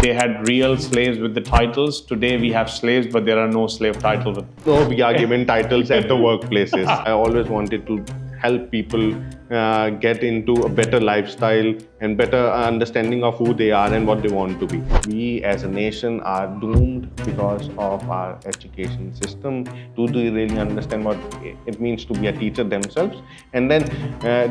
they had real slaves with the titles. Today we have slaves, but there are no slave titles. No, we are given titles at the workplaces. I always wanted to help people get into a better lifestyle and better understanding of who they are and what they want to be. We as a nation are doomed because of our education system. Do they really understand what it means to be a teacher themselves? And then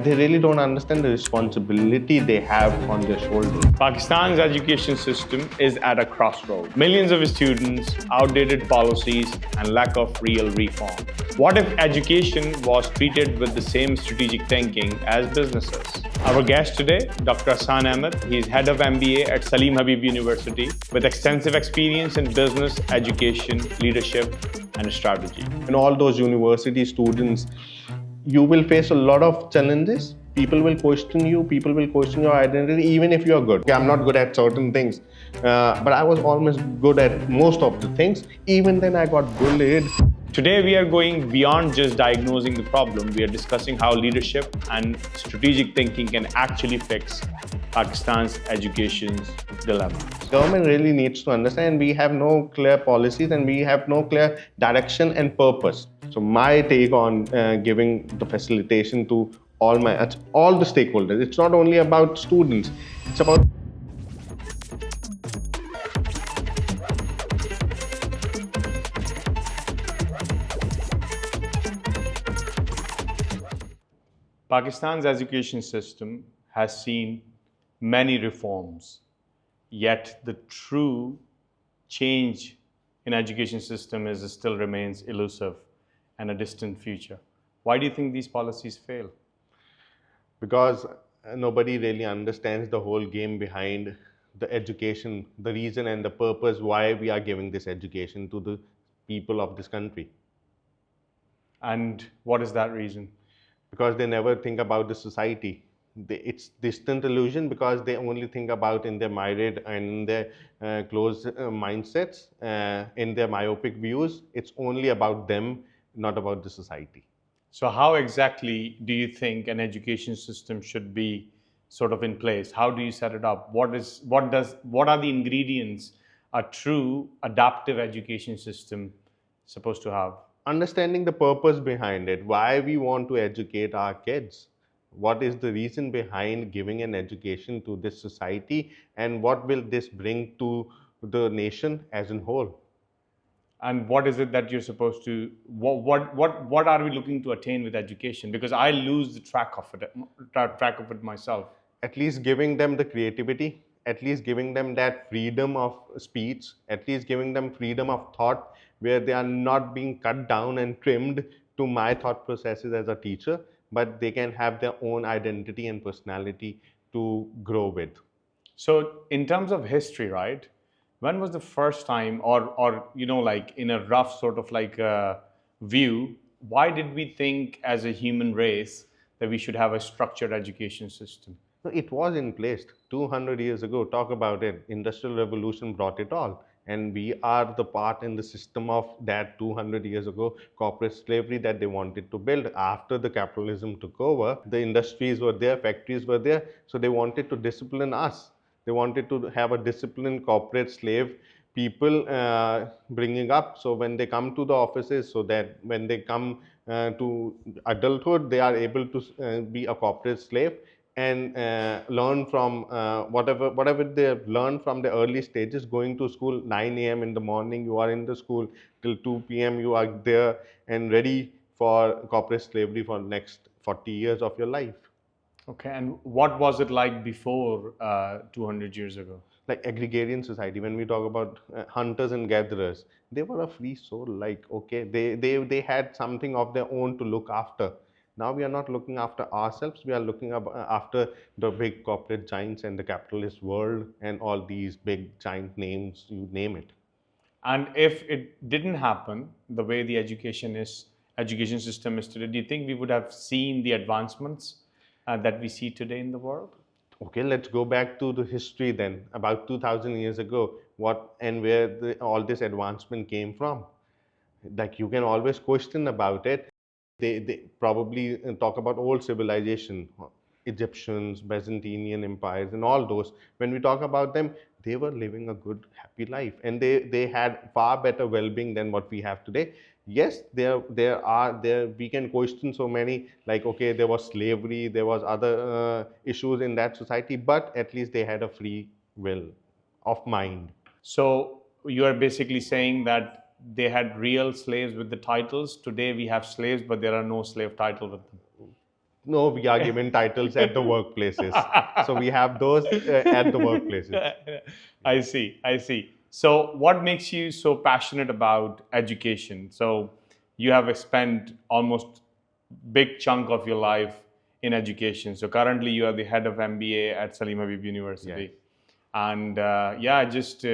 they really don't understand the responsibility they have on their shoulders. Pakistan's education system is at a crossroad. Millions of students, outdated policies, and lack of real reform. What if education was treated with the same strategic thinking as businesses? Our guest today, Dr. Hassaan Ahmed. He is head of MBA at Salim Habib University with extensive experience in business, education, leadership, and strategy. In all those university students, you will face a lot of challenges. People will question you, people will question your identity, even if you're good. I'm not good at certain things, but I was almost good at most of the things. Even then I got bullied. Today we are going beyond just diagnosing the problem. We are discussing how leadership and strategic thinking can actually fix Pakistan's education's dilemma. Government really needs to understand we have no clear policies and we have no clear direction and purpose. So my take on giving the facilitation to all the stakeholders. It's not only about students, it's about Pakistan's education system has seen many reforms, yet the true change in education system still remains elusive and a distant future. Why do you think these policies fail? because nobody really understands the whole game behind the education, the reason and the purpose why we are giving this education to the people of this country. And what is that reason? Because they never think about the society. It's distant illusion because they only think about in their myriad and in their closed mindsets, in their myopic views. It's only about them, not about the society. So how exactly do you think an education system should be sort of in place? How do you set it up? What are the ingredients a true adaptive education system supposed to have? Understanding the purpose behind it, why we want to educate our kids, what is the reason behind giving an education to this society, and what will this bring to the nation as a whole. And what is it that you're supposed to, what are we looking to attain with education? Because I lose the track of it myself. At least giving them the creativity, at least giving them that freedom of speech, at least giving them freedom of thought, where they are not being cut down and trimmed to my thought processes as a teacher, but they can have their own identity and personality to grow with. So in terms of history, right? When was the first time, or like in a rough sort of like view, why did we think as a human race that we should have a structured education system? So it was in place 200 years ago. Talk about it. Industrial Revolution brought it all. And we are the part in the system of that 200 years ago, corporate slavery that they wanted to build. After the capitalism took over, the industries were there, factories were there. So they wanted to discipline us. They wanted to have a disciplined corporate slave people bringing up. So when they come to the offices, so that when they come to adulthood, they are able to be a corporate slave and learn from whatever they have learned from the early stages. Going to school 9 a.m. in the morning, you are in the school till 2 p.m. you are there and ready for corporate slavery for the next 40 years of your life. Okay, and what was it like before 200 years ago? Like agrarian society, when we talk about hunters and gatherers, they were a free soul. Like, okay, they had something of their own to look after. Now we are not looking after ourselves, we are looking after the big corporate giants and the capitalist world and all these big giant names, you name it. And if it didn't happen the way the education system is today, do you think we would have seen the advancements that we see today in the world? Okay, let's go back to the history then. About 2000 years ago, what and where all this advancement came from. Like, you can always question about it. They probably talk about old civilization, Egyptians, Byzantine empires, and all those. When we talk about them, they were living a good, happy life, and they had far better well-being than what we have today. Yes, there we can question so many, like, okay, there was slavery, there was other issues in that society, but at least they had a free will of mind. So you are basically saying that they had real slaves with the titles. Today we have slaves, but there are no slave title with them. No, we are given titles at the workplaces, so we have those at the workplaces. I see. I see. So, what makes you so passionate about education? So, you have spent almost big chunk of your life in education. So, currently you are the head of MBA at Salim Habib University, Yes. and yeah, just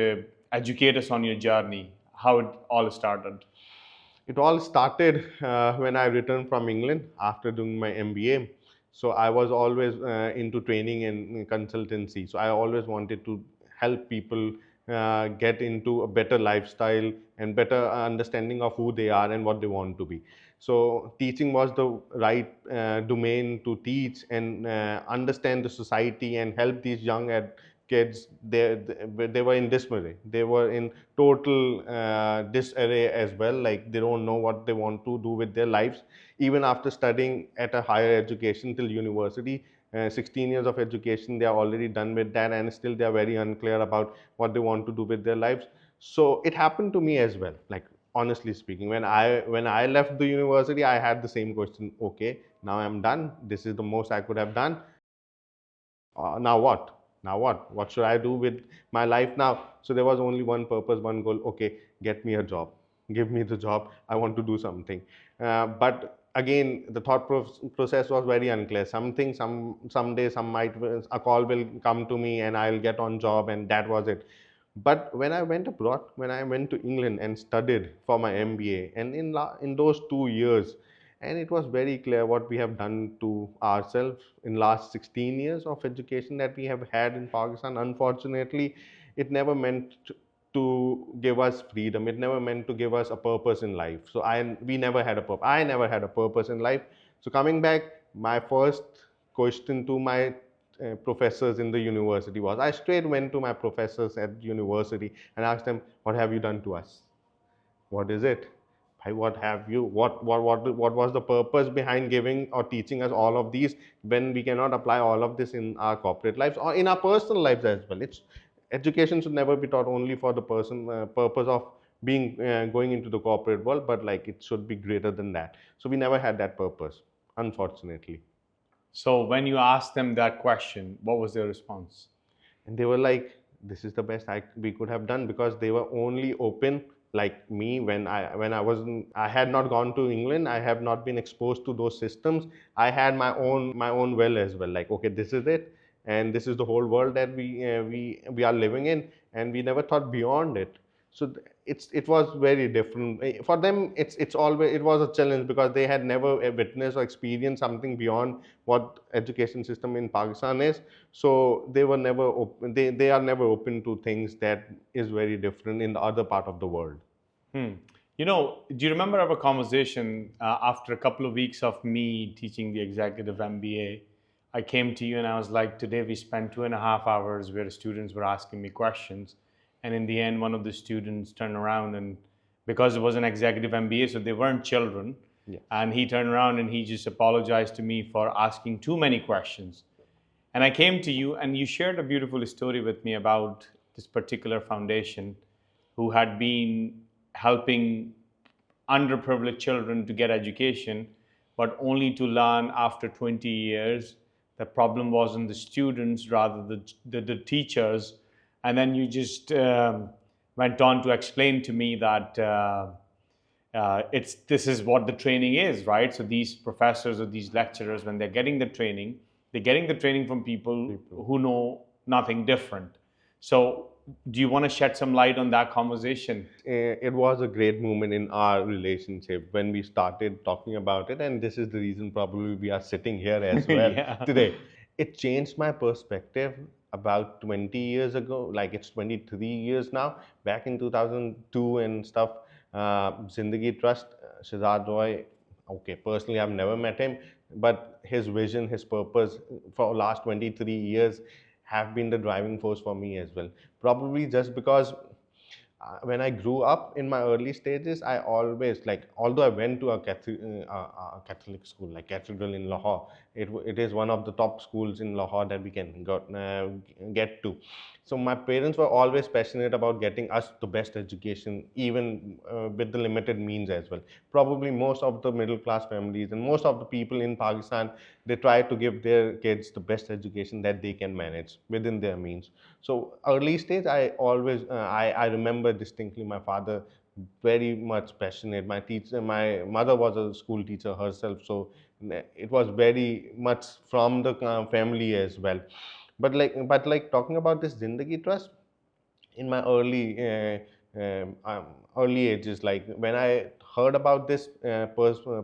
educate us on your journey, how it all started. It all started when I returned from England after doing my MBA. So I was always into training and consultancy. So I always wanted to help people get into a better lifestyle and better understanding of who they are and what they want to be. So teaching was the right domain to teach and understand the society and help these young kids. They were in disarray. They were in total disarray as well. Like, they don't know what they want to do with their lives, even after studying at a higher education till university. 16 years of education, they are already done with that, and still they are very unclear about what they want to do with their lives. So it happened to me as well. Like, honestly speaking, when I left the university, I had the same question. Okay, now I'm done. This is the most I could have done. Now what? Now what should I do with my life now? So there was only one purpose, one goal. Okay, get me a job, give me the job, I want to do something. But again, the process was very unclear. Something, someday, a call will come to me and I'll get on job, and that was it. But when I went abroad, when I went to England and studied for my MBA, and in those 2 years, and it was very clear what we have done to ourselves in last 16 years of education that we have had in Pakistan. Unfortunately, it never meant to give us freedom. It never meant to give us a purpose in life. So we never had a purpose. I never had a purpose in life. So coming back, my first question to my professors in the university was, I straight went to my professors at university and asked them, what have you done to us? What is it? What have you, what was the purpose behind giving or teaching us all of these, when we cannot apply all of this in our corporate lives or in our personal lives as well? It's Education should never be taught only for the purpose of being going into the corporate world, but like, it should be greater than that. So we never had that purpose, unfortunately. So, when you asked them that question, what was their response? And they were like, this is the best we could have done, because they were only open like me. I had not gone to England, I have not been exposed to those systems. I had my own well as well, like, okay, this is it, and this is the whole world that we are living in, and we never thought beyond it. So it was very different for them. It's always, it was a challenge, because they had never witnessed or experienced something beyond what education system in Pakistan is. So they were never open, they are never open to things that is very different in the other part of the world. Hmm. Do you remember our conversation after a couple of weeks of me teaching the executive MBA? I came to you and I was like, today we spent 2.5 hours where students were asking me questions. And in the end, one of the students turned around, and because it was an executive MBA, so they weren't children. Yeah. And he turned around and he just apologized to me for asking too many questions. And I came to you and you shared a beautiful story with me about this particular foundation who had been helping underprivileged children to get education, but only to learn after 20 years the problem wasn't the students, rather the teachers. And then you just went on to explain to me that this is what the training is, right? So these professors or these lecturers, when they're getting the training, they're getting the training from people who know nothing different. So do you want to shed some light on that conversation? It was a great moment in our relationship when we started talking about it, and this is the reason probably we are sitting here as well Yeah. today. It changed my perspective about 20 years ago, like it's 23 years now. Back in 2002 and stuff, Zindagi Trust, Shazad Roy, okay, personally I've never met him, but his vision, his purpose for last 23 years have been the driving force for me as well. Probably just because when I grew up in my early stages, I always like, although I went to a Catholic school, like Cathedral in Lahore, it is one of the top schools in Lahore that we can get to. So my parents were always passionate about getting us the best education, even with the limited means as well. Probably most of the middle class families and most of the people in Pakistan, they try to give their kids the best education that they can manage within their means. So early stage, I always I remember distinctly my father very much passionate. My mother was a school teacher herself, so it was very much from the family as well. But like talking about this Zindagi Trust, in my early ages, like when I heard about this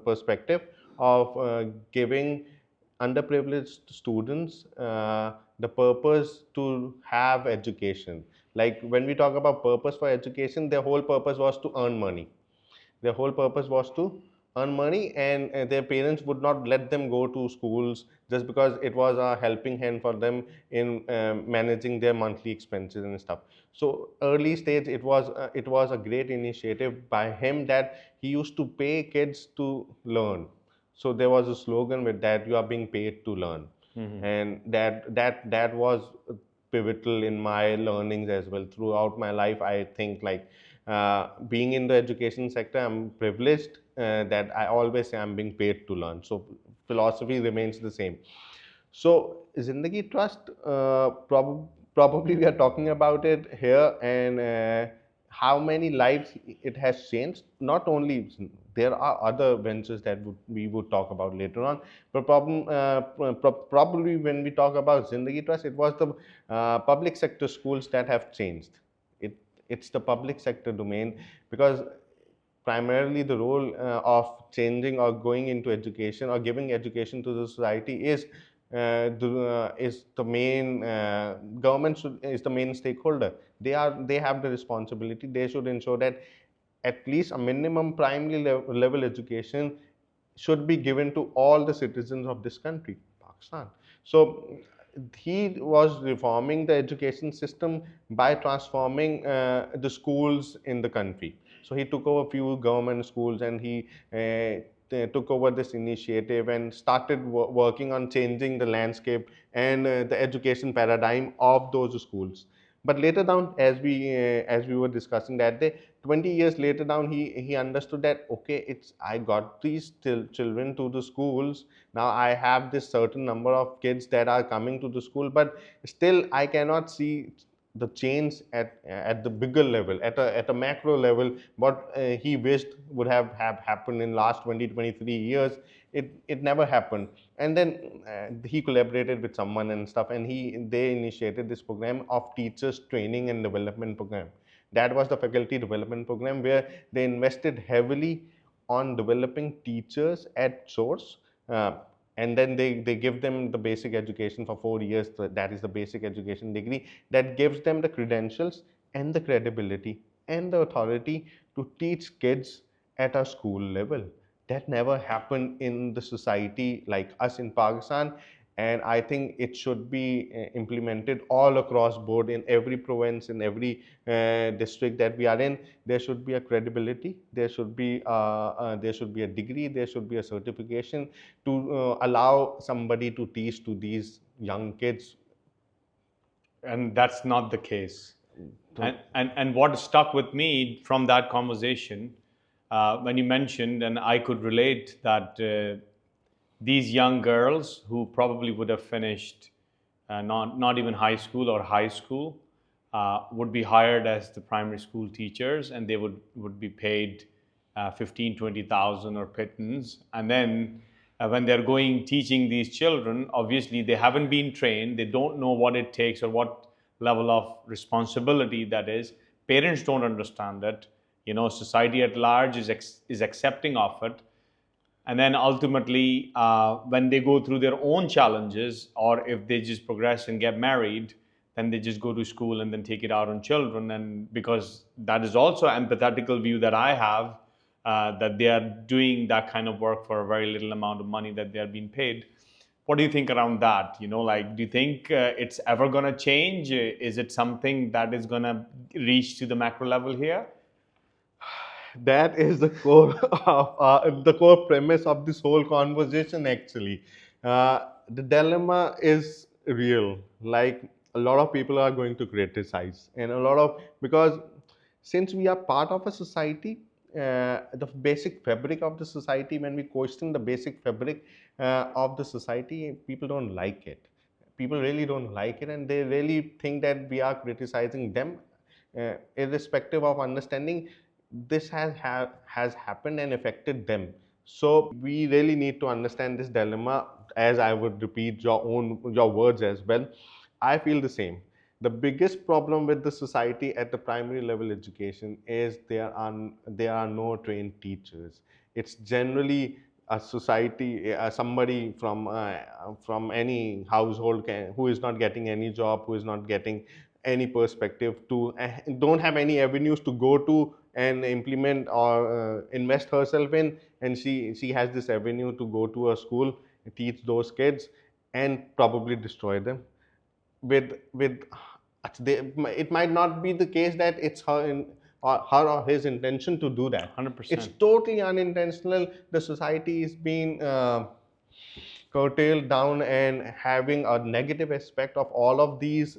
perspective of giving underprivileged students the purpose to have education. Like when we talk about purpose for education, their whole purpose was to earn money. Their whole purpose was to earn money, and their parents would not let them go to schools just because it was a helping hand for them in managing their monthly expenses and stuff. So early stage, it was a great initiative by him that he used to pay kids to learn. So there was a slogan with that: you are being paid to learn. And that was pivotal in my learnings as well throughout my life. I think, like, being in the education sector, I'm privileged that I always say I'm being paid to learn. So philosophy remains the same. So Zindagi Trust, probably we are talking about it here, and how many lives it has changed. Not only there are other ventures that we would talk about later on, but probably when we talk about Zindagi Trust, it was the public sector schools that have changed. It it's the public sector domain, because primarily the role of changing or going into education or giving education to the society is the main is the main stakeholder. They have the responsibility. They should ensure that at least a minimum primary level education should be given to all the citizens of this country, Pakistan. So he was reforming the education system by transforming the schools in the country. So he took over a few government schools, and he took over this initiative and started working on changing the landscape and the education paradigm of those schools. But later down, as we were discussing that day, 20 years later down, he understood that, okay, it's I got these children to the schools. Now I have this certain number of kids that are coming to the school, but still I cannot see the change at the bigger level, at a macro level. What he wished would have happened in last 20-23 years, it never happened. And then he collaborated with someone and stuff, and they initiated this program of teachers training and development program. That was the faculty development program, where they invested heavily on developing teachers at source. And then they give them the basic education for 4 years. That is the basic education degree that gives them the credentials and the credibility and the authority to teach kids at a school level. That never happened in the society like us in Pakistan, and I think it should be implemented all across board in every province, in every district that we are in. There should be a credibility, there should be a degree, there should be a certification to allow somebody to teach to these young kids. And that's not the case. And what stuck with me from that conversation, when you mentioned, and I could relate, that these young girls who probably would have finished not even high school or high school would be hired as the primary school teachers, and they would be paid 15-20,000 or pittance. And then when they're going teaching these children, obviously they haven't been trained, they don't know what it takes or what level of responsibility that is. Parents don't understand it. Society at large is accepting of it. And then ultimately, when they go through their own challenges, or if they just progress and get married, then they just go to school and then take it out on children. And because that is also an empathetical view that I have, that they are doing that kind of work for a very little amount of money that they are being paid. What do you think around that? Like, do you think it's ever going to change? Is it something that is going to reach to the macro level here? That is the core of the core premise of this whole conversation. Actually, the dilemma is real. Like, a lot of people are going to criticize, and a lot of, because since we are part of a society, the basic fabric of the society, when we question the basic fabric of the society, people don't like it. People really don't like it, and they really think that we are criticizing them, irrespective of understanding this has happened and affected them. So we really need to understand this dilemma. As I would repeat your words as well, I feel the same. The biggest problem with the society at the primary level education is there are no trained teachers. It's generally a society, somebody from any household who is not getting any job, who is not getting any perspective to, don't have any avenues to go to and implement or invest herself in, and she has this avenue to go to a school, teach those kids, and probably destroy them with it might not be the case that it's her or his intention to do that. 100%. It's totally unintentional. The society is being curtailed down and having a negative aspect of all of these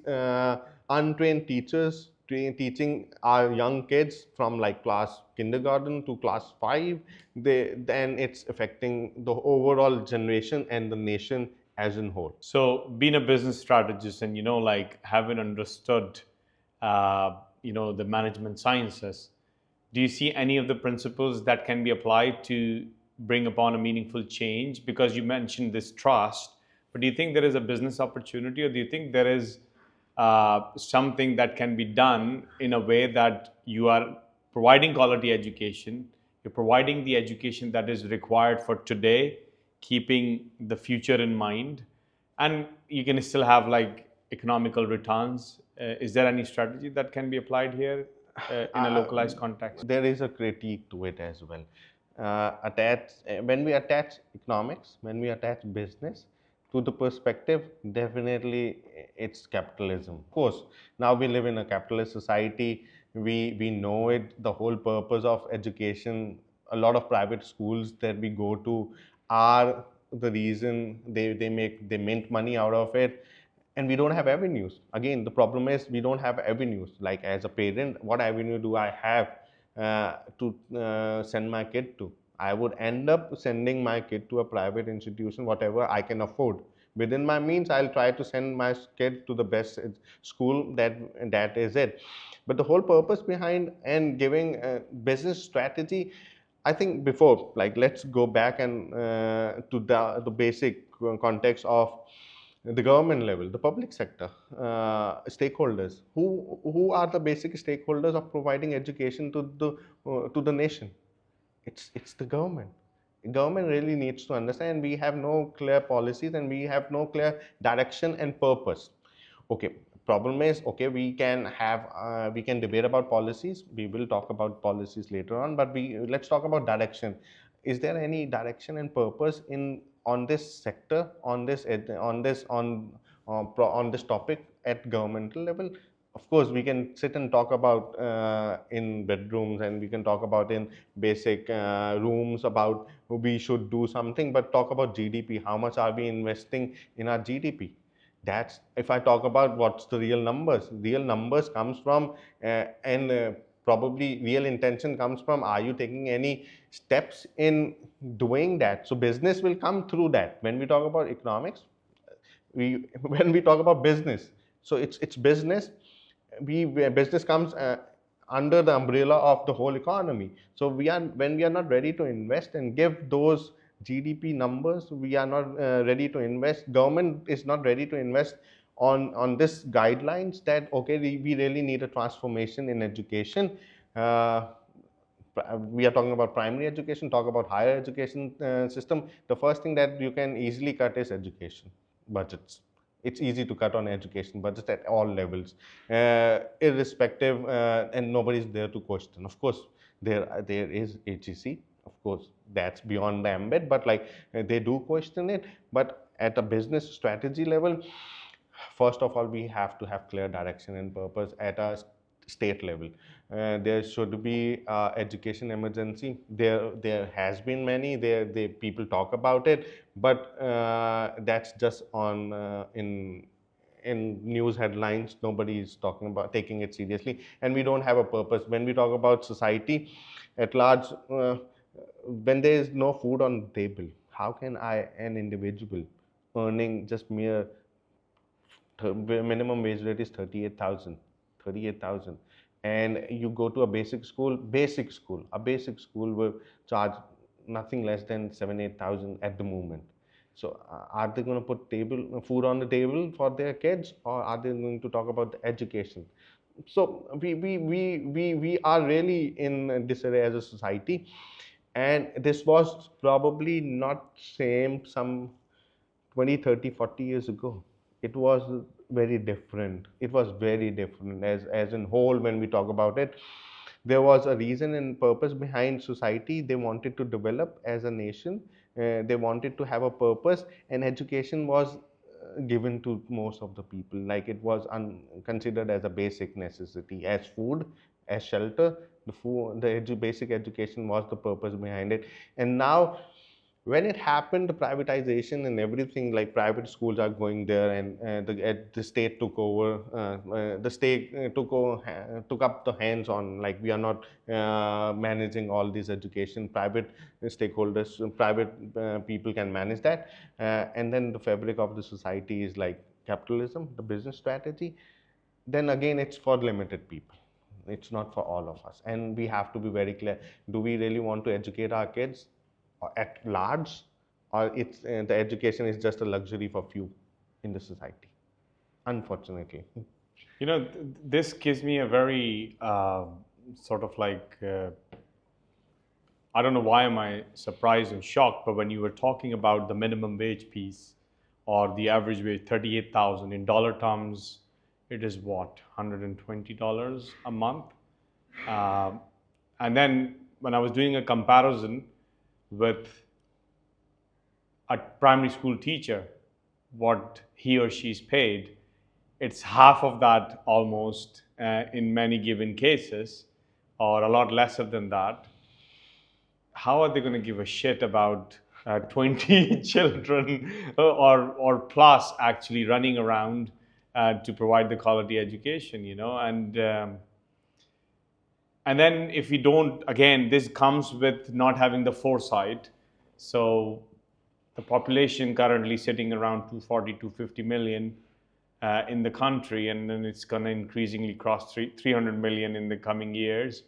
untrained teachers teaching our young kids from like class kindergarten to class 5. Then it's affecting the overall generation and the nation as in whole. So, being a business strategist and, like having understood, the management sciences, do you see any of the principles that can be applied to bring upon a meaningful change? Because you mentioned this trust, but do you think there is a business opportunity, or do you think there is something that can be done in a way that you are providing quality education, you're providing the education that is required for today, keeping the future in mind, and you can still have like economical returns? Is there any strategy that can be applied here in a localized context? There is a critique to it as well. When we attach economics, when we attach business to the perspective, definitely it's capitalism. Of course, now we live in a capitalist society. We know it. The whole purpose of education, a lot of private schools that we go to are the reason they mint money out of it, and we don't have avenues. Again, the problem is we don't have avenues. Like, as a parent, what avenue do I have to send my kid to? I would end up sending my kid to a private institution, whatever I can afford. Within my means, I'll try to send my kid to the best school. That is it. But the whole purpose behind and giving business strategy, I think, before, like, let's go back and to the basic context of the government level, the public sector, stakeholders. Who are the basic stakeholders of providing education to the nation? It's the government. Government really needs to understand. We have no clear policies and we have no clear direction and purpose. Okay, problem is, okay, we can debate about policies. We will talk about policies later on, but let's talk about direction. Is there any direction and purpose in on this sector, on this topic at governmental level? Of course, we can sit and talk about in bedrooms, and we can talk about in basic rooms about we should do something, but talk about GDP. How much are we investing in our GDP? That's, if I talk about what's the real numbers. Real numbers comes from and probably real intention comes from, are you taking any steps in doing that? So business will come through that. When we talk about economics, when we talk about business, so it's business. Business comes under the umbrella of the whole economy. So when we are not ready to invest and give those GDP numbers, we are not ready to invest. Government is not ready to invest on this guidelines that, okay, we really need a transformation in education. We are talking about primary education, talk about higher education system. The first thing that you can easily cut is education budgets. It's easy to cut on education budgets at all levels, irrespective, and nobody's there to question. Of course, there is HEC. Of course, that's beyond the embed, but like they do question it. But At a business strategy level, first of all, we have to have clear direction and purpose at a state level. There should be education emergency. There has been many. People talk about it, but that's just on in news headlines. Nobody is talking about taking it seriously, and we don't have a purpose. When we talk about society at large, when there is no food on the table, how can I, an individual, earning just mere minimum wage rate is 38,000, and you go to a basic school will charge nothing less than 7 8,000 at the moment. So are they going to put food on the table for their kids, or are they going to talk about the education? So we are really in disarray as a society, and this was probably not same some 20, 30, 40 years ago. It was very different. It was very different as in whole. When we talk about it, there was a reason and purpose behind society. They wanted to develop as a nation. They wanted to have a purpose, and education was given to most of the people. Like it was considered as a basic necessity, as food, as shelter. Basic education was the purpose behind it. And now, when it happened, the privatization and everything, like private schools are going there, and the state took over. The state took up the hands on, like, we are not managing all this education. Private stakeholders, private people can manage that, and then the fabric of the society is like capitalism, the business strategy. Then again, it's for limited people. It's not for all of us, and we have to be very clear. Do we really want to educate our kids at large, or it's the education is just a luxury for few in the society, unfortunately. This gives me a very sort of like, I don't know why am I surprised and shocked, but when you were talking about the minimum wage piece or the average wage, 38,000 in dollar terms, it is what, $120 a month? And then when I was doing a comparison with a primary school teacher, what he or she's paid, it's half of that almost in many given cases, or a lot lesser than that. How are they going to give a shit about 20 children or plus actually running around to provide the quality education, and then if we don't, again, this comes with not having the foresight. So the population currently sitting around 240, 250 million in the country, and then it's going to increasingly cross 300 million in the coming years.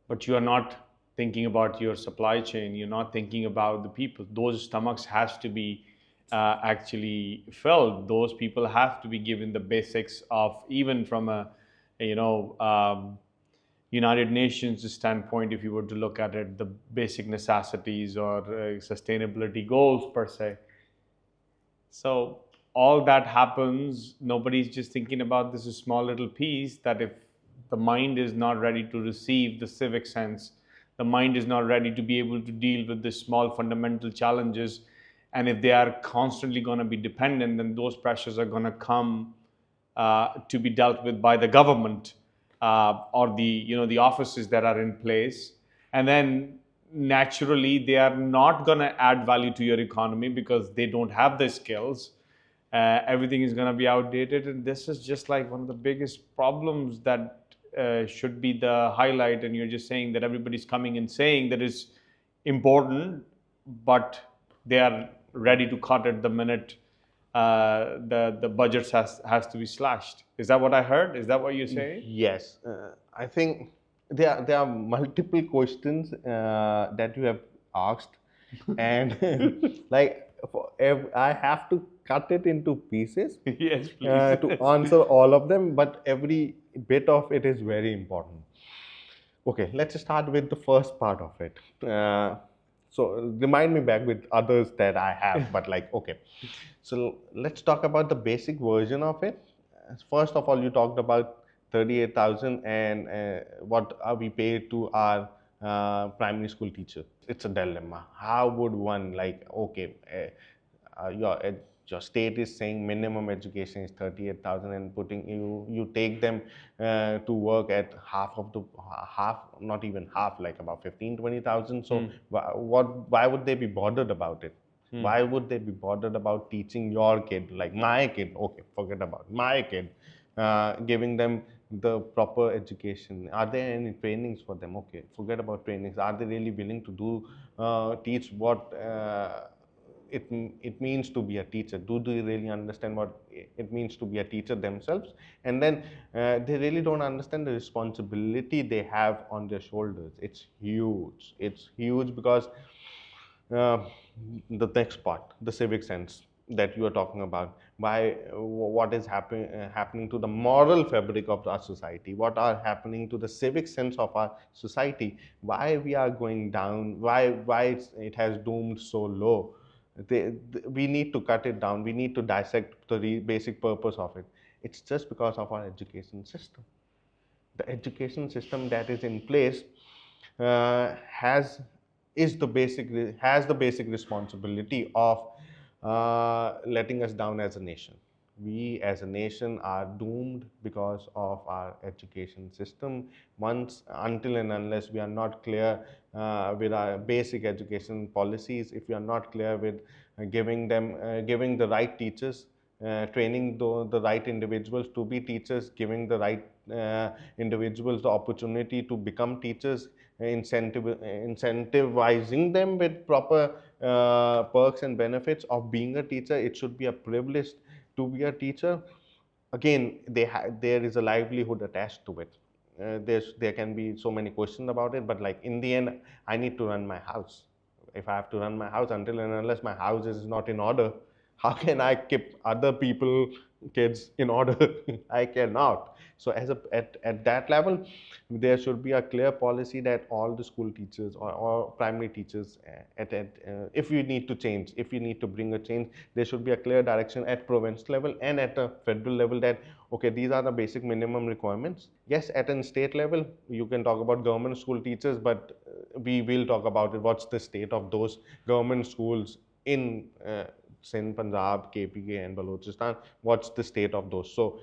But you are not thinking about your supply chain. You're not thinking about the people. Those stomachs has to be actually filled. Those people have to be given the basics of, even from a United Nations standpoint, if you were to look at it, the basic necessities or sustainability goals per se. So all that happens, nobody's just thinking about this small little piece, that if the mind is not ready to receive the civic sense, the mind is not ready to be able to deal with the small fundamental challenges, and if they are constantly going to be dependent, then those pressures are going to come to be dealt with by the government. Or the offices that are in place, and then naturally they are not going to add value to your economy because they don't have the skills. Everything is going to be outdated, and this is just like one of the biggest problems that should be the highlight. And you're just saying that everybody's coming and saying that is important, but they are ready to cut at the minute the budgets has to be slashed. Is that what I heard? Is that what you're saying? Yes, I think there are multiple questions that you have asked, and like I have to cut it into pieces. Yes, please. To answer all of them, but every bit of it is very important. Okay, let's start with the first part of it. So remind me back with others that I have, but like, okay. So let's talk about the basic version of it. First of all, you talked about 38,000 and what are we paid to our primary school teacher. It's a dilemma. How would one, like, okay, your state is saying minimum education is 38,000 and putting you take them to work at half, not even half, like about 15-20,000. So why would they be bothered about it? Why would they be bothered about teaching your kid, like my kid? Okay, forget about my kid. Giving them the proper education. Are there any trainings for them? Okay, forget about trainings. Are they really willing to do teach what it means to be a teacher? Do they really understand what it means to be a teacher themselves? And then they really don't understand the responsibility they have on their shoulders. It's huge. It's huge because uh, the next part, the civic sense that you are talking about, why what is happening to the moral fabric of our society, what are happening to the civic sense of our society, why we are going down, why it has doomed so low. We need to cut it down. We need to dissect the basic purpose of it. It's just because of our education system. The education system that is in place has the basic responsibility of letting us down as a nation. We as a nation are doomed because of our education system. Once, until and unless we are not clear with our basic education policies, if we are not clear with giving the right teachers, training the right individuals to be teachers, giving the right individuals the opportunity to become teachers, incentivizing them with proper perks and benefits of being a teacher. It should be a privilege to be a teacher. Again, there is a livelihood attached to it. There can be so many questions about it, but like in the end, I need to run my house. If I have to run my house, until and unless my house is not in order, how can I keep other people kids in order? I cannot. So at that level, there should be a clear policy that all the school teachers or primary teachers, if we need to change, if we need to bring a change, there should be a clear direction at province level and at a federal level that okay, these are the basic minimum requirements. Yes, at a state level you can talk about government school teachers, but we will talk about it. What's the state of those government schools in Sindh, Punjab, KPK and Balochistan? What's the state of those? So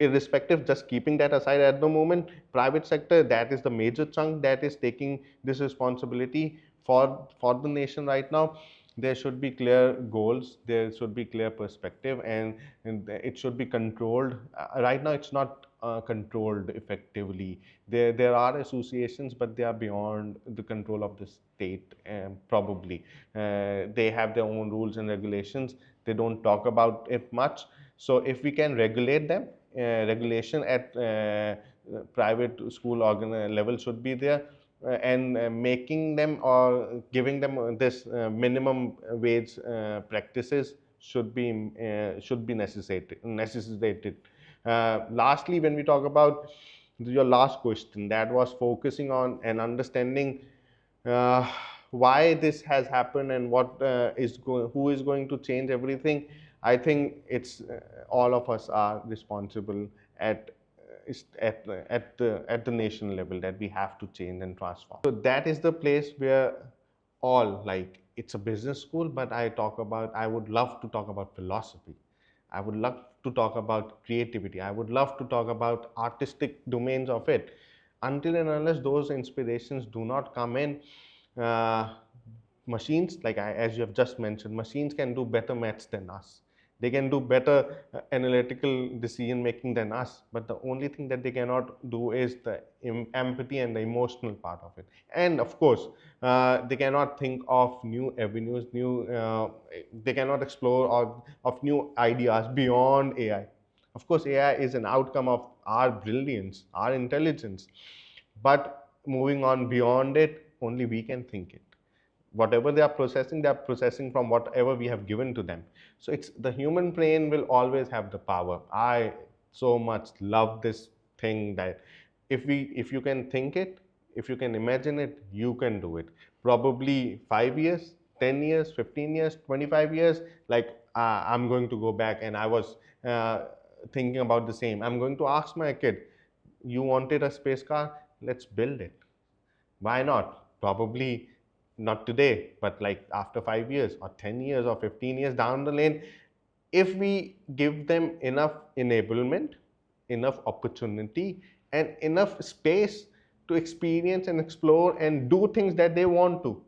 irrespective, just keeping that aside at the moment, private sector, that is the major chunk that is taking this responsibility for the nation right now. There should be clear goals, there should be clear perspective, and it should be controlled. Right now it's not controlled effectively. There are associations, but they are beyond the control of the state. Probably they have their own rules and regulations. They don't talk about it much. So if we can regulate them, regulation at private school organ level should be there, and making them or giving them this minimum wage practices should be necessitated. Lastly, when we talk about your last question, that was focusing on and understanding uh, why this has happened and who is going to change everything. I think it's all of us are responsible at at the nation level, that we have to change and transform. So that is the place where all, like, it's a business school, but I would love to talk about philosophy. I would love to talk about creativity. I would love to talk about artistic domains of it. Until and unless those inspirations do not come in, uh, machines, like as you have just mentioned, machines can do better maths than us. They can do better analytical decision making than us, but the only thing that they cannot do is the empathy and the emotional part of it. And of course, they cannot think of new avenues, they cannot explore of new ideas beyond AI. Of course, AI is an outcome of our brilliance, our intelligence, but moving on beyond it, only we can think it. Whatever they are processing from whatever we have given to them. So it's the human brain will always have the power. I so much love this thing that if you can think it, if you can imagine it, you can do it. Probably 5 years, 10 years, 15 years, 25 years, like I'm going to go back and I was thinking about the same. I'm going to ask my kid, you wanted a space car, let's build it. Why not? Probably not today, but like after 5 years or 10 years or 15 years down the lane, if we give them enough enablement, enough opportunity, and enough space to experience and explore and do things that they want to,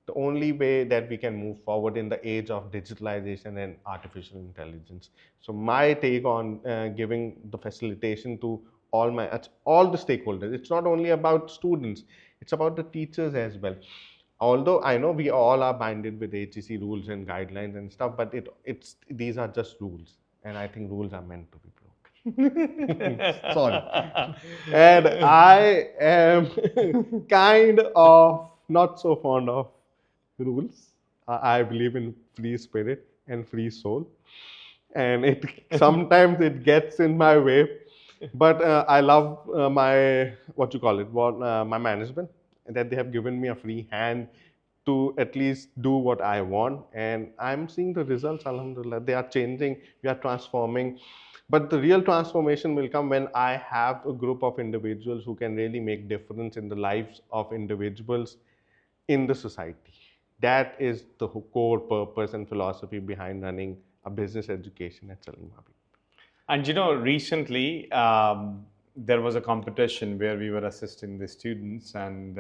the only way that we can move forward in the age of digitalization and artificial intelligence. So my take on giving the facilitation to all the stakeholders. It's not only about students, it's about the teachers as well. Although I know we all are binded with HEC rules and guidelines and stuff, but it's these are just rules, and I think rules are meant to be broken. Sorry. And I am kind of not so fond of rules. I believe in free spirit and free soul, and it sometimes it gets in my way. But I love my my management, that they have given me a free hand to at least do what I want, and I'm seeing the results. Alhamdulillah, they are changing. We are transforming. But the real transformation will come when I have a group of individuals who can really make difference in the lives of individuals in the society. That is the core purpose and philosophy behind running a business education at Salim Habib. And recently there was a competition where we were assisting the students, and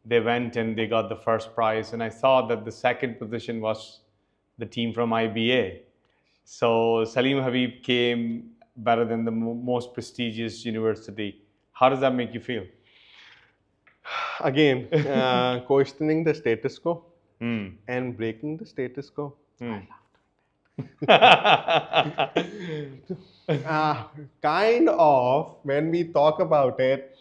they went and they got the first prize. And I saw that the second position was the team from IBA. So Salim Habib came better than the most prestigious university. How does that make you feel? Again, questioning the status quo and breaking the status quo. Kind of, when we talk about it,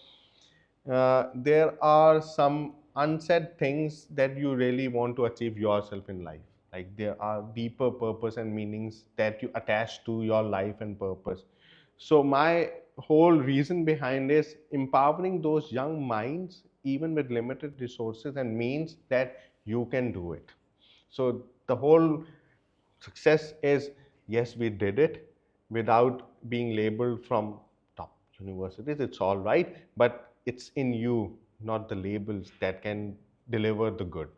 there are some unsaid things that you really want to achieve yourself in life. Like there are deeper purpose and meanings that you attach to your life and purpose. So my whole reason behind is empowering those young minds, even with limited resources and means, that you can do it. So the whole success is, yes, we did it without being labeled from top universities. It's all right, but it's in you, not the labels, that can deliver the good.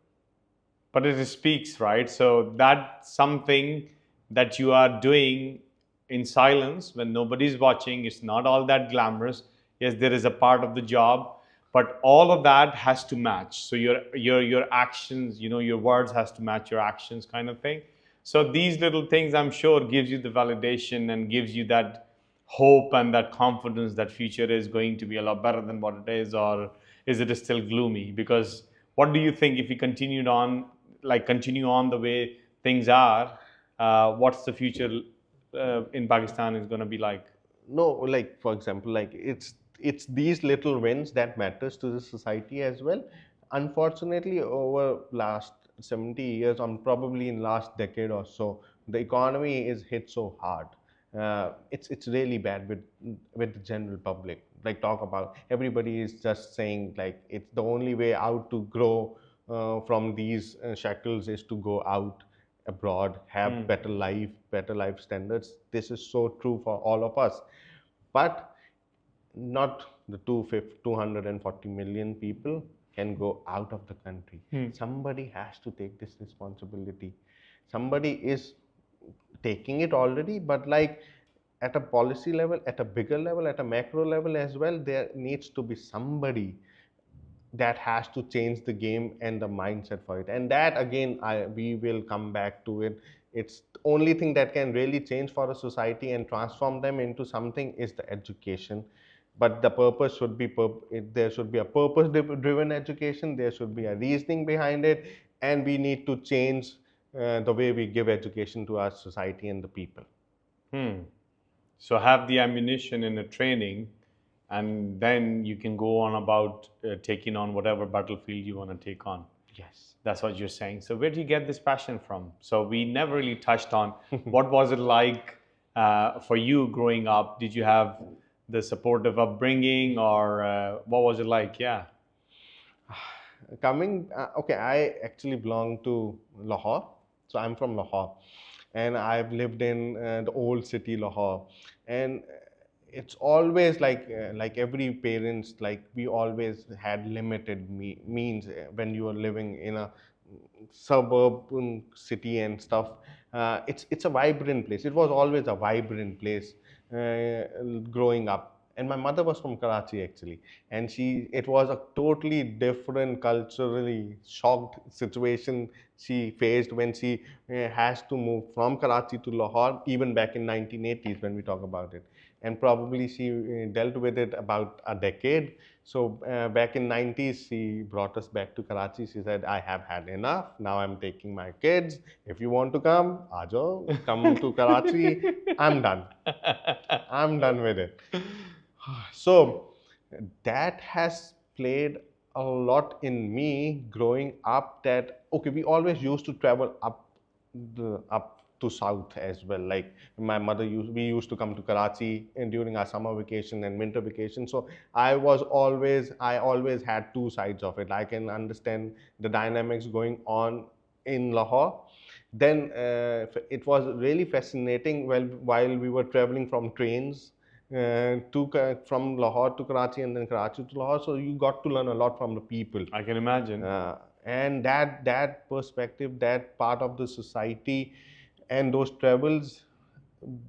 But it speaks, right? So that's something that you are doing in silence when nobody's watching. It's not all that glamorous. Yes, there is a part of the job, but all of that has to match. So your actions, your words has to match your actions, kind of thing. So these little things, I'm sure, gives you the validation and gives you that hope and that confidence that future is going to be a lot better than what it is, or is it still gloomy? Because what do you think, if we continue on the way things are, what's the future in Pakistan is going to be like? No, like for example, like it's these little wins that matters to the society as well. Unfortunately, over last 70 years, or probably in last decade or so, the economy is hit so hard. It's really bad with the general public. Like talk about, everybody is just saying like it's the only way out to grow from these shackles is to go out abroad, have better life standards. This is so true for all of us, but not the 240 million people can go out of the country. Somebody has to take this responsibility. Somebody is taking it already, but like at a policy level, at a bigger level, at a macro level as well, there needs to be somebody that has to change the game and the mindset for it. And that again, we will come back to it. It's the only thing that can really change for a society and transform them into something is the education. But the purpose should be there should be a purpose driven education. There should be a reasoning behind it, and we need to change the way we give education to our society and the people. So have the ammunition in a training, and then you can go on about taking on whatever battlefield you want to take on. Yes. That's what you're saying. So where do you get this passion from? So we never really touched on what was it like for you growing up? Did you have the supportive upbringing, or what was it like? Yeah. Okay, I actually belong to Lahore. So I'm from Lahore, and I've lived in the old city Lahore. And it's always like every parents, like we always had limited means when you are living in a suburban city and stuff. It's a vibrant place. It was always a vibrant place growing up. And my mother was from Karachi actually, and it was a totally different culturally shocked situation she faced when she has to move from Karachi to Lahore, even back in 1980s when we talk about it. And probably she dealt with it about a decade. So back in 90s, she brought us back to Karachi. She said, I have had enough. Now I'm taking my kids. If you want to come, aajo, come to Karachi. I'm done. I'm done with it. So that has played a lot in me growing up, that okay, we always used to travel up to south as well. Like my mother we used to come to Karachi and during our summer vacation and winter vacation. So I always had two sides of it. I can understand the dynamics going on in Lahore. Then it was really fascinating while we were traveling from trains from Lahore to Karachi and then Karachi to Lahore. So you got to learn a lot from the people. I can imagine. And that perspective, that part of the society, and those travels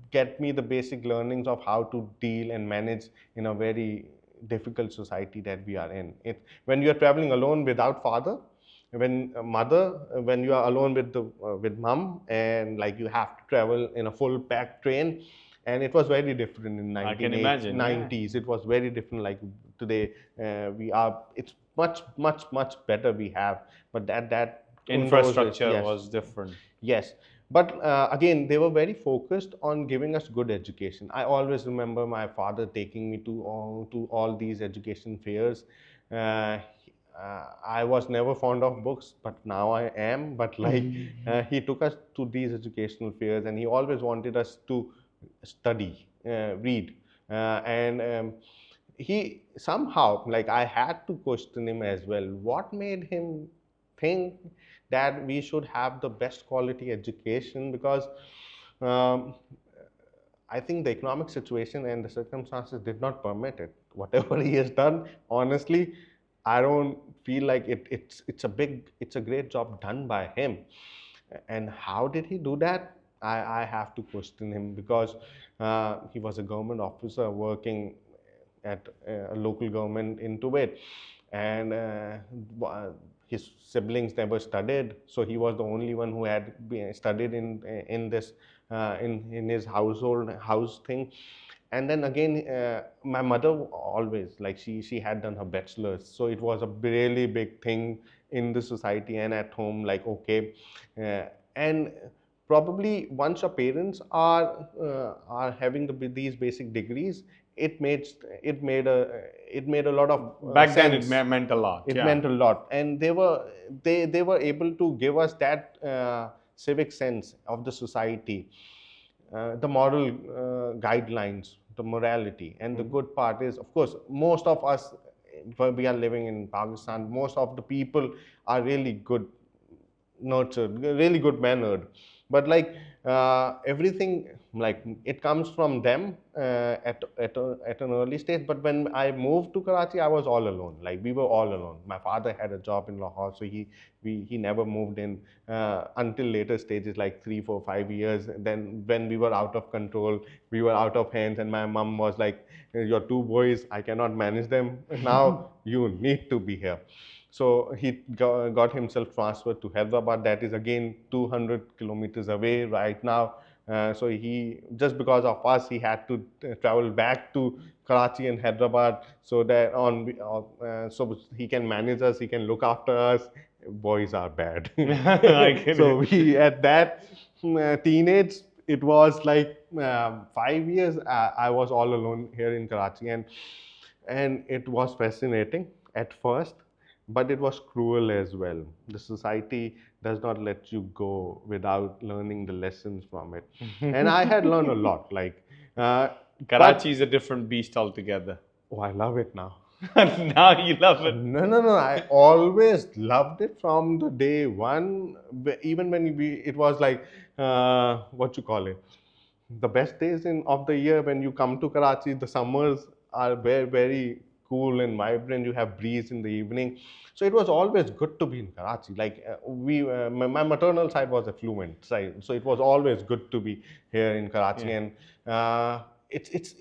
get me the basic learnings of how to deal and manage in a very difficult society that we are in. When you are traveling alone without father, when you are alone with mom, and like you have to travel in a full packed train, and it was very different in I can imagine, 1990s. It was very different. Like today, it's much better we have, but that Infrastructure yes. was different. Yes, but again, they were very focused on giving us good education. I always remember my father taking me to all these education fairs. Uh, I was never fond of books, but now I am. But like, he took us to these educational fairs, and he always wanted us to study, read, and he somehow, like, I had to question him as well. What made him think that we should have the best quality education? Because um, I think the economic situation and the circumstances did not permit it. Whatever he has done, honestly, I don't feel like it's a great job done by him. And how did he do that? I have to question him, because he was a government officer working at a local government in Tibet, and his siblings never studied, so he was the only one who had studied in this in his house thing. And then again, my mother always, like, she had done her bachelor's, so it was a really big thing in the society and at home, like, okay. And probably once your parents are having these basic degrees, it made a lot of Back sense. then, it meant a lot. It meant a lot, and they were able to give us that civic sense of the society, the moral guidelines, the morality. And the good part is, of course, most of us, we are living in Pakistan, most of the people are really good nurtured, really good mannered. But like everything, like, it comes from them at an early stage. But when I moved to Karachi, I was all alone. Like, we were all alone. My father had a job in Lahore, so he never moved in until later stages, like 3, 4, 5 years. Then when we were out of control, we were out of hands, and my mom was like, "Your two boys, I cannot manage them. Now you need to be here." So he got himself transferred to Hyderabad. That is again 200 kilometers away right now. So he, just because of us, he had to travel back to Karachi and Hyderabad, so that so he can manage us, he can look after us. Boys are bad. So we, at that teenage, it was like 5 years. I was all alone here in Karachi, and it was fascinating at first, but it was cruel as well. The society does not let you go without learning the lessons from it. And I had learned a lot. Like, Karachi is a different beast altogether. Oh, I love it now. Now you love it. No. I always loved it from the day one. Even when it was like, what you call it? the best days of the year when you come to Karachi. The summers are very, very cool and vibrant. You have breeze in the evening. So it was always good to be in Karachi. Like my maternal side was affluent side, so it was always good to be here in Karachi. Yeah. And it's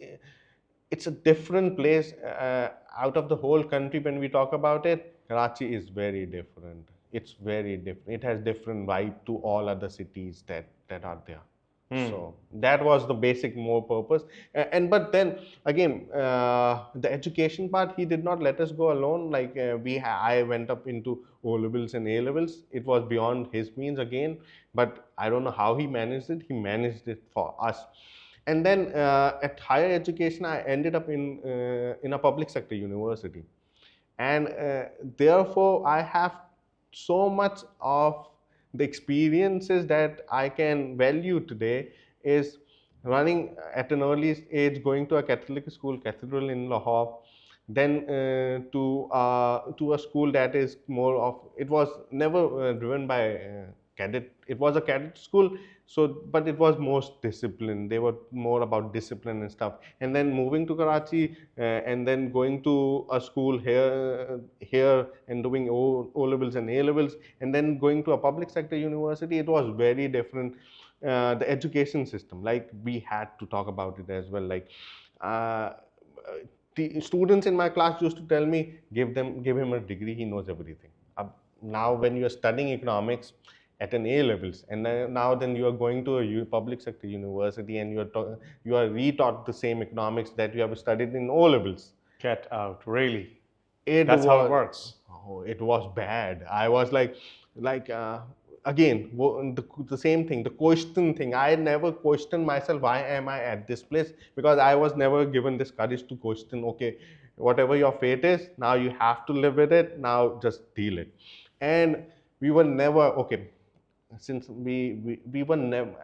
it's a different place out of the whole country. When we talk about it, Karachi is very different. It's very different. It has different vibe to all other cities that are there. So that was the basic more purpose. And but then again, the education part, he did not let us go alone. Like I went up into O levels and A levels. It was beyond his means again, but I don't know how he managed it. He managed it for us. And then at higher education, I ended up in a public sector university, and therefore I have so much of the experiences that I can value today is running at an early age, going to a Catholic school, Cathedral in Lahore, then to a school that is more of, it was never driven by cadet. It was a cadet school, so but it was most disciplined. They were more about discipline and stuff. And then moving to Karachi and then going to a school here and doing O levels and A levels, and then going to a public sector university, it was very different. The education system, like we had to talk about it as well. Like the students in my class used to tell me, give him a degree, he knows everything. Now when you are studying economics at an A levels, and now then you are going to a public sector university, and you are retaught the same economics that you have studied in O levels. Get out, really? That's how it works. Oh, it was bad. I was like again, the same thing, the question thing. I never questioned myself, why am I at this place? Because I was never given this courage to question, okay, whatever your fate is, now you have to live with it, now just deal it. And we were never, okay, since we were never,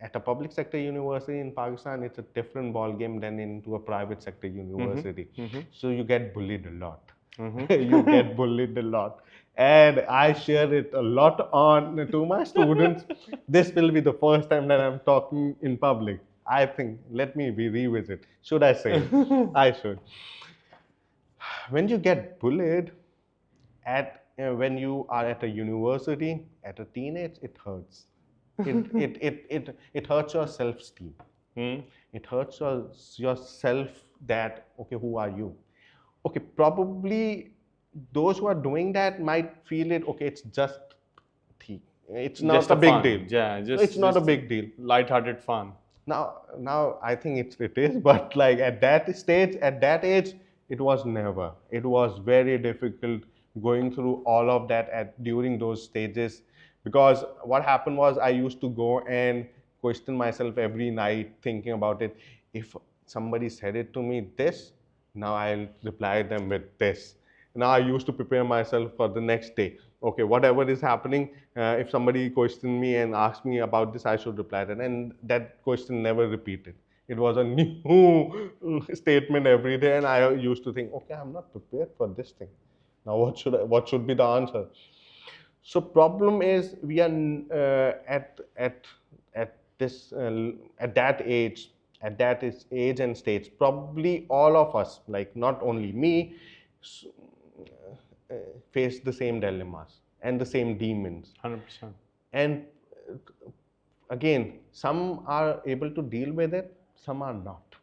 at a public sector university in Pakistan, it's a different ball game than into a private sector university. So you get bullied a lot. You get bullied a lot, and I share it a lot on to my students. This will be the first time that I'm talking in public. I think, let me revisit. Should I say? I should. When you get bullied at when you are at a university, at a teenage, it hurts. It hurts your self-esteem. It hurts your self, that, okay, who are you? Okay, probably those who are doing that might feel it, okay, it's just it's not Just a big fun. deal. Yeah, It's not a big deal. light-hearted fun. Now I think it is, but like at that stage, at that age, it was never. It was very difficult going through all of that during those stages, because what happened was I used to go and question myself every night, thinking about it. If somebody said it to me this, now I'll reply them with this. Now I used to prepare myself for the next day. Okay, whatever is happening, if somebody questioned me and asked me about this, I should reply that. And that question never repeated. It was a new statement every day, and I used to think, okay, I'm not prepared for this thing. Now what should be the answer? So problem is, we are at this at that age, and stage, probably all of us, like not only me, face the same dilemmas and the same demons. 100%. And again, some are able to deal with it, some are not.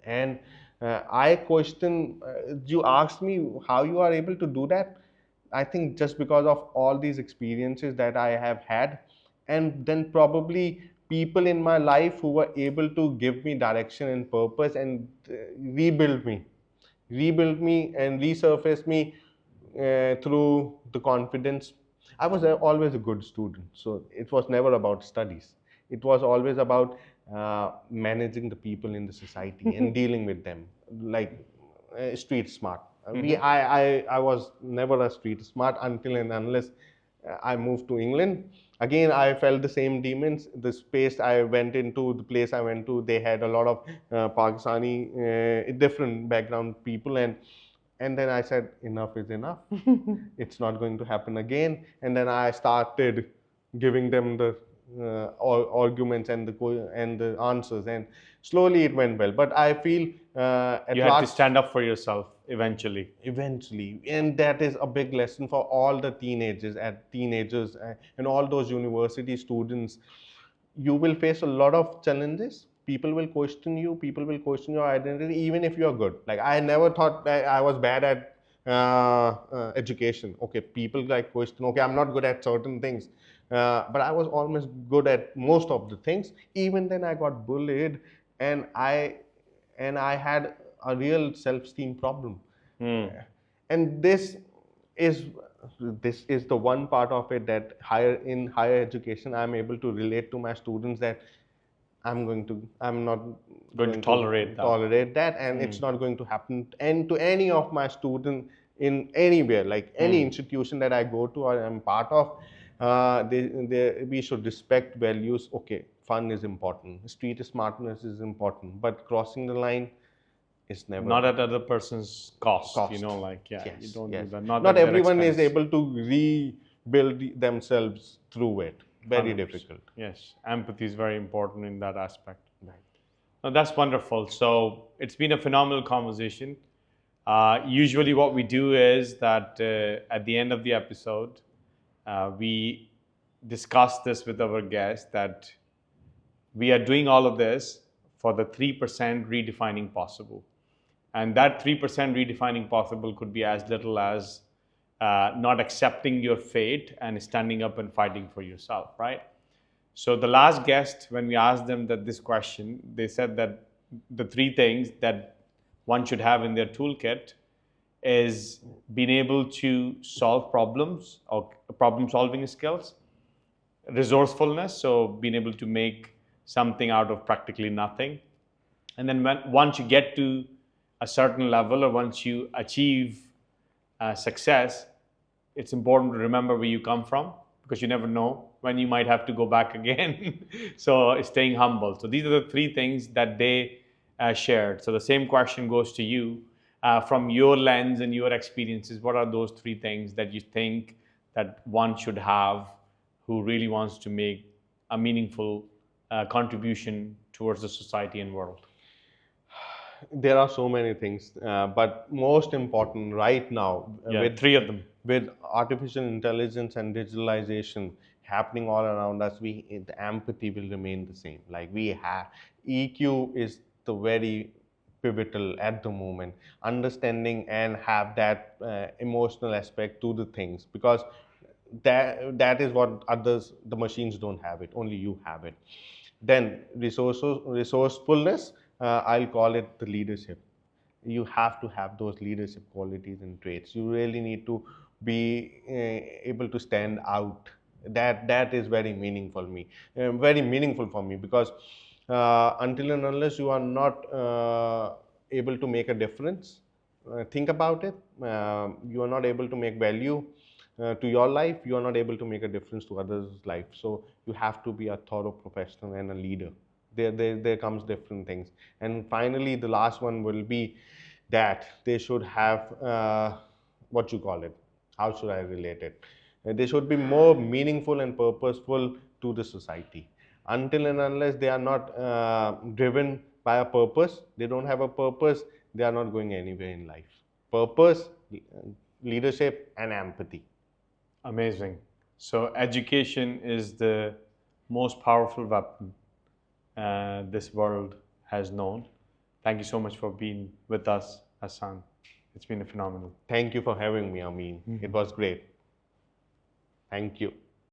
And I question, you asked me how you are able to do that. I think just because of all these experiences that I have had, and then probably people in my life who were able to give me direction and purpose, and rebuild me and resurface me through the confidence. I was always a good student, so it was never about studies. It was always about managing the people in the society and dealing with them, like street smart. I was never a street smart until and unless I moved to England. Again, I felt the same demons. The space I went into, the place I went to, they had a lot of Pakistani, different background people, and then I said, enough is enough. It's not going to happen again. And then I started giving them the arguments and the answers, and slowly it went well. But I feel at You had to last, stand up for yourself eventually. eventually, and that is a big lesson for all the teenagers and all those university students. You will face a lot of challenges. People will question you, people will question your identity, even if you're good. Like, I never thought that I was bad at education. Okay, people like question, okay, I'm not good at certain things, but I was almost good at most of the things. Even then I got bullied, and I had a real self-esteem problem. And is this is the one part of it, that higher education I'm able to relate to my students, that I'm not Going to tolerate that. tolerate that, and it's not going to happen and to any of my student in anywhere, like any institution that I go to or I'm part of. We should respect values. Okay, fun is important, street smartness is important, but crossing the line is never Not at other person's cost, you Cost. know, like, yeah, you Yes, don't yes. do that. Not Not at their everyone is expense. able to rebuild themselves through it. Very 100%. difficult. Yes, empathy is very important in that aspect. Right. No, that's wonderful. So it's been a phenomenal conversation. Usually, what we do is that at the end of the episode, we discuss this with our guests, that we are doing all of this for the 3% redefining possible. And that 3% redefining possible could be as little as not accepting your fate and standing up and fighting for yourself, right? So the last guest, when we asked them that this question, they said that the three things that one should have in their toolkit is being able to solve problems or problem solving skills, resourcefulness, so being able to make something out of practically nothing. And then once you get to a certain level, or once you achieve success, it's important to remember where you come from, because you never know when you might have to go back again. So staying humble. So these are the three things that they shared. So the same question goes to you. From your lens and your experiences, what are those three things that you think that one should have who really wants to make a meaningful contribution towards the society and world? There are so many things, but most important right now, Yeah, three of them. with artificial intelligence and digitalization happening all around us, the empathy will remain the same. Like, we have EQ is the very pivotal at the moment. Understanding and have that emotional aspect to the things, because that is what the machines don't have it. Only you have it. Then resourcefulness. I'll call it the leadership. You have to have those leadership qualities and traits. You really need to be able to stand out. That is very meaningful for me, because until and unless you are not able to make a difference, think about it. You are not able to make value to your life. You are not able to make a difference to others' life. So you have to be a thorough professional and a leader. There comes different things. And finally, the last one will be that they should have what you call it. How should I relate it? They should be more meaningful and purposeful to the society. Until and unless they are not driven by a purpose, they don't have a purpose, they are not going anywhere in life. Purpose, leadership, and empathy. Amazing. So education is the most powerful weapon this world has known. Thank you so much for being with us, Hassaan. It's been a phenomenal. Thank you for having me, Amin. It was great. Thank you.